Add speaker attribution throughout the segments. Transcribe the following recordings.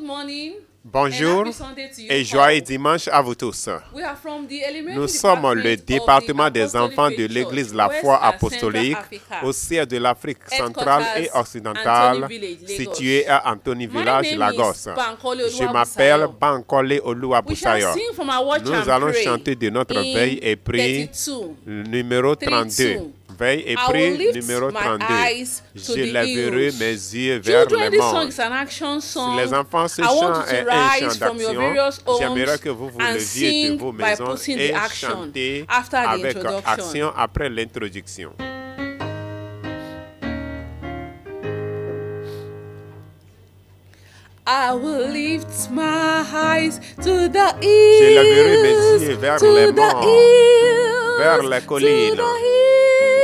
Speaker 1: morning.
Speaker 2: Bonjour et joyeux dimanche à vous tous. Nous sommes le département des enfants de l'Église La Foi Apostolique au siège de l'Afrique centrale et occidentale, situé à Anthony Village, Lagos. Je m'appelle Bankole Oluwabusayo. Nous allons chanter de notre veille et prière numéro 32. Veille et prière numéro 32. Je lèverai mes yeux vers le monde. Si les enfants, ce chant est un chant d'action. J'aimerais que vous vous leviez de vos maisons et chantez avec action après l'introduction.
Speaker 1: I will lift my eyes to the hills,
Speaker 2: je lèverai mes yeux vers les monts, vers les collines,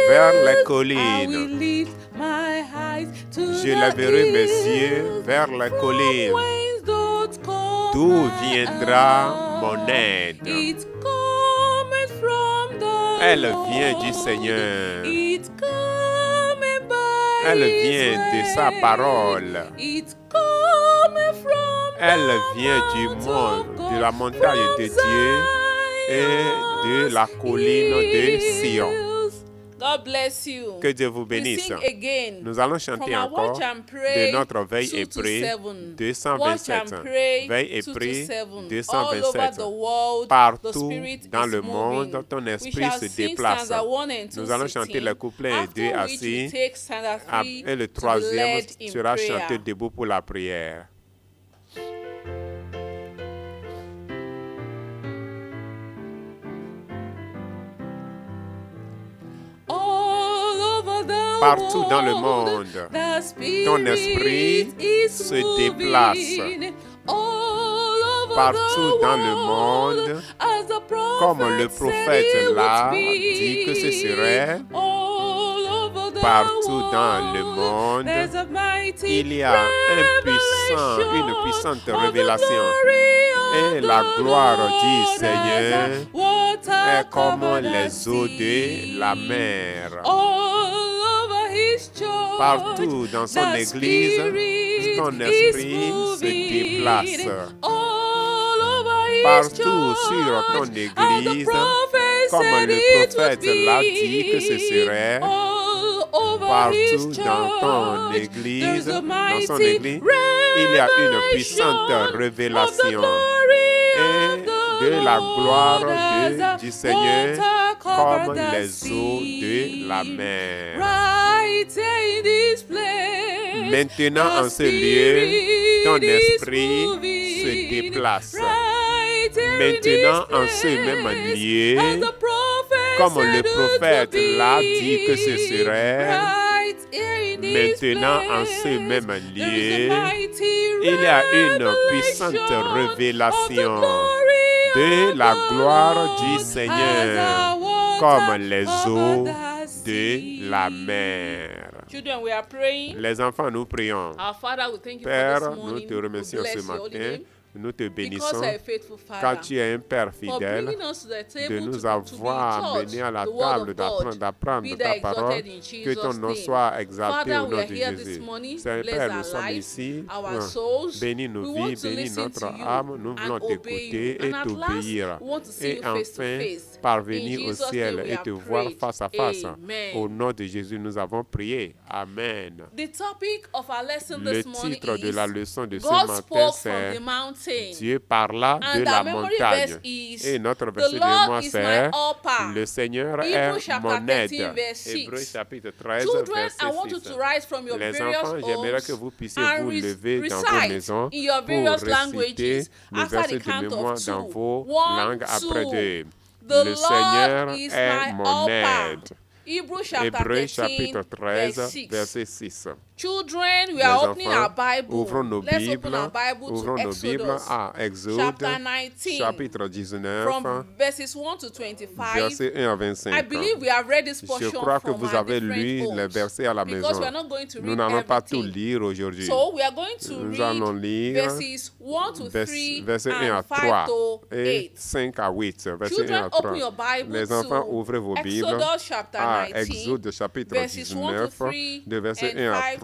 Speaker 2: vers les collines. Je lèverai mes yeux vers les collines. D'où viendra mon aide? Elle vient du Seigneur. Elle vient de sa parole. Elle vient du monde, de la montagne de Dieu et de la colline de Sion.
Speaker 1: God bless you.
Speaker 2: Que Dieu vous bénisse. Nous allons chanter encore de notre veille et prière 227. Veille et prière 227. Partout dans le monde, ton esprit se déplace. Nous allons chanter le couplet 2 à 6. Et le troisième sera chanté debout pour la prière. Partout dans le monde, ton esprit se déplace. Partout dans le monde, comme le prophète l'a dit que ce serait, partout dans le monde, il y a une puissante révélation. Et la gloire du Seigneur est comme les eaux de la mer. Partout dans son église, ton esprit se déplace. Partout sur ton église, comme le prophète l'a dit que ce serait, partout dans ton église, dans son église, il y a une puissante révélation et de la gloire du Seigneur comme les eaux de la mer. Maintenant, en ce lieu, ton esprit se déplace. Maintenant, en ce même lieu, comme le prophète l'a dit que ce serait, maintenant, en ce même lieu, il y a une puissante révélation de la gloire du Seigneur, comme les eaux de la mer. Les enfants, nous prions. Père, nous te remercions ce matin. Nous te bénissons car tu es un Père fidèle de nous avoir amenés à la table d'apprendre ta parole. Que ton nom soit exalté au nom de Jésus. Père, nous sommes ici. Bénis nos vies, bénis notre âme. Nous voulons t'écouter et t'obéir. Et enfin, parvenir au ciel et te voir face à face. Au nom de Jésus, nous avons prié. Amen. Le titre de la leçon de ce matin, c'est Dieu parla de la montagne. Et notre verset de moi, c'est le Seigneur est mon aide. Hébreux chapitre 13, verset 6. Les enfants, j'aimerais que vous puissiez vous lever dans vos maisons pour réciter le verset de mémoire dans vos langues après deux. Le Seigneur est mon aide. Hébreux chapitre 13, verset 6.
Speaker 1: Children, we are opening our Bible.
Speaker 2: Ouvrons nos
Speaker 1: Let's
Speaker 2: Bibles,
Speaker 1: open our Bible to Exodus,
Speaker 2: à Exode,
Speaker 1: chapter 19,
Speaker 2: chapitre 19,
Speaker 1: from verses 1 to 25.
Speaker 2: verset 1 à 25.
Speaker 1: I believe we have read this portion
Speaker 2: Je crois que
Speaker 1: from
Speaker 2: vous
Speaker 1: our
Speaker 2: avez
Speaker 1: different
Speaker 2: lu les
Speaker 1: homes,
Speaker 2: versets à la
Speaker 1: because
Speaker 2: maison.
Speaker 1: we are not going to
Speaker 2: Nous
Speaker 1: read
Speaker 2: n'allons pas tout
Speaker 1: everything.
Speaker 2: lire aujourd'hui.
Speaker 1: So we are going to
Speaker 2: Nous allons
Speaker 1: read
Speaker 2: lire
Speaker 1: verses 1 to 3
Speaker 2: versets 1 à
Speaker 1: and 5
Speaker 2: 3
Speaker 1: to
Speaker 2: et
Speaker 1: 8.
Speaker 2: 5 à 8. Verset 1
Speaker 1: Children,
Speaker 2: à
Speaker 1: open your
Speaker 2: 3.
Speaker 1: Bible
Speaker 2: Les enfants,
Speaker 1: to
Speaker 2: ouvrez vos Bibles
Speaker 1: Exodus chapter
Speaker 2: à
Speaker 1: 19,
Speaker 2: Exode chapitre
Speaker 1: verses 1 to
Speaker 2: 19,
Speaker 1: 3
Speaker 2: de verset
Speaker 1: and
Speaker 2: 1 à
Speaker 1: 5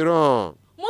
Speaker 2: seront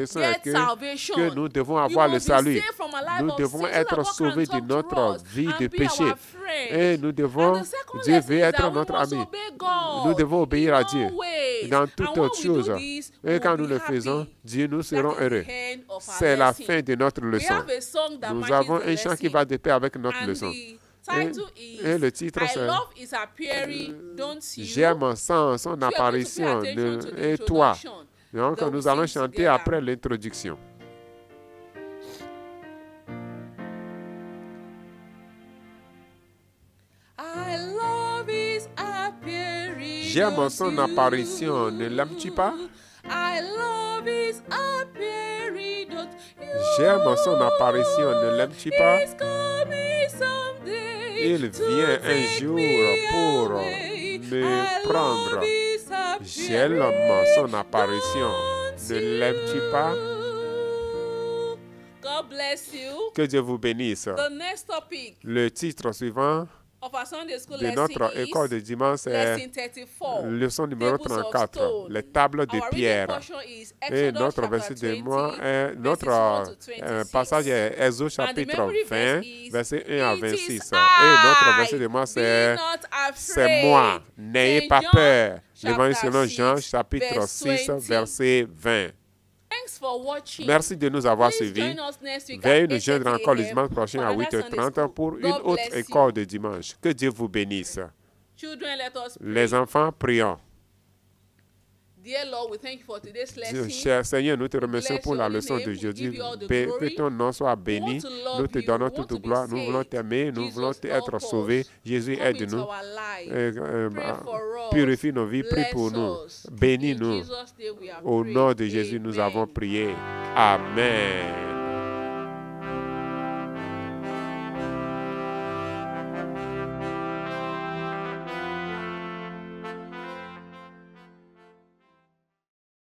Speaker 2: leçon est que nous devons avoir le salut. Nous devons être sauvés de notre vie de péché. Et nous devons, Dieu veut être notre ami. Nous devons obéir à Dieu. dans toute autre chose. Et quand nous le faisons, Dieu, nous serons heureux. C'est la fin de notre leçon. Nous avons un chant qui va de pair avec notre leçon. Et le titre, c'est J'aime son apparition et toi. Donc, nous allons chanter après l'introduction. J'aime son apparition, ne l'aimes-tu pas? J'aime son apparition, ne l'aimes-tu pas? Il vient un jour pour me prendre. J'aime son apparition, ne l'aimes-tu pas? Que Dieu vous bénisse. Le titre suivant de notre école de dimanche est leçon numéro 34, les tables de pierre. Et notre verset de mois est, notre passage est Exode chapitre 20, verset 1 à 26. Et notre verset de mois c'est moi, n'ayez pas peur. L'évangile selon Jean chapitre 6, verset 20. Merci de nous avoir suivis. Veuillez nous joindre encore le dimanche prochain à 8h30 pour une autre école de dimanche. Que Dieu vous bénisse. Les enfants, prions. Cher Seigneur, nous te remercions pour la leçon d'aujourd'hui. Que ton nom soit béni. Nous te donnons toute gloire. Nous voulons t'aimer. Nous voulons être sauvés. Jésus, aide-nous. Purifie nos vies. Prie pour nous. Bénis-nous. Au nom de Jésus, nous avons prié. Amen.